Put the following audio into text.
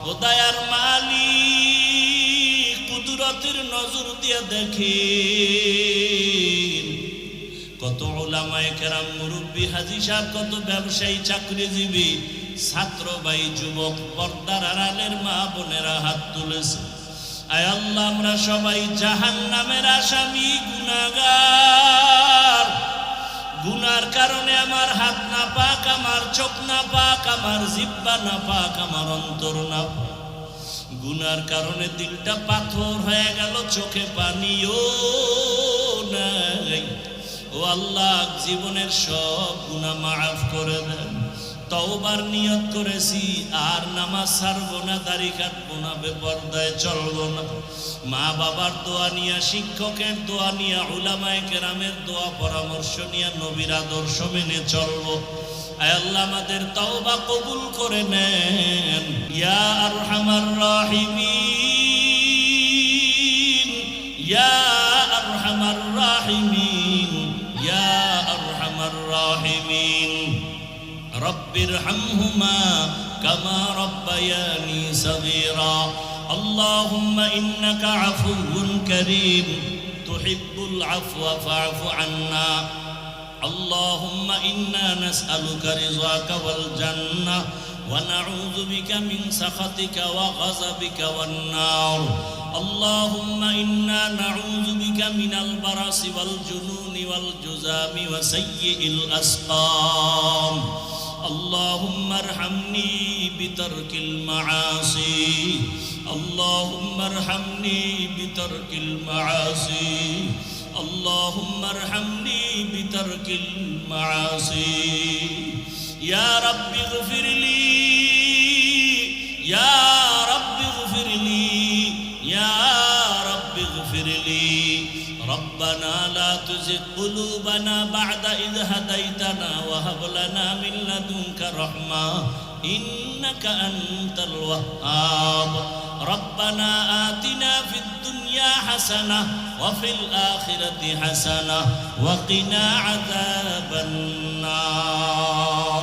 খোদায়ার মালিক কুদরতের নজর দিয়ে দেখেন কত উলামায়ে কেরাম, মুরব্বী, হাজী সাহেব, কত ব্যবসায়ী, চাকরিজীবী, ছাত্র ভাই, যুবক, পর্দার আড়ালের মা বোনেরা হাত তুলেছে। আয় আল্লাহ, আমরা সবাই জাহান্নামের আসামি, গুনাহগার। গুনার কারণে আমার হাত না পাক, আমার চোখ না পাক, আমার জিহ্বা না পাক, আমার অন্তর না পাক। গুনার কারণে দিলটা পাথর হয়ে গেল, চোখে পানিও নাই। ও আল্লাহ, জীবনের সব গুনাহ মাফ করে দেন। তওবার নিয়ত করেছি, আর নামাজ ছাড়বো না, দাড়ি কাটবো না, বেপরদায় চলবো না। মা বাবার দোয়া নিয়া, শিক্ষকের দোয়া নিয়া, উলামায়ে কেরামের দোয়া পরামর্শ নিয়া, নবীর আদর্শ মেনে চলবো। আয় আল্লাহ, আমাদের তওবা কবুল করে নেন। ইয়া আরহামার রাহিমিন, ইয়া আরহামার রাহিমিন, ইয়া আরহামার রাহিমিন। রব্বিরহামহুমা কামা রব্বায়ানি সগীরা। আল্লাহুম্মা ইন্নাকা আফুউন কারীম তুহিব্বুল আফওয়া ফা'ফু আন্না। আল্লাহুম্মা ইন্না নাসআলুকা রিযাকা ওয়াল জান্নাহ ওয়া নাউযু বিকা মিন সাখাতিকা ওয়া গাযাবিকা ওয়ান নার। আল্লাহুম্মা ইন্না নাউযু বিকা মিনাল বারাসি ওয়াল জুনুনি ওয়াল জুযামি ওয়া সাইয়্যিল আসকাম। اللهم ارحمني بترك المعاصي، اللهم ارحمني بترك المعاصي، اللهم ارحمني بترك المعاصي. يا رب اغفر لي، يا رب اغفر لي، يا رب اغفر لي. ربنا لا تزغ قلوبنا بعد إذ هديتنا وهب لنا من لدنك رحمة إنك أنت الوهاب. ربنا آتنا في الدنيا حسنة وفي الآخرة حسنة وقنا عذاب النار.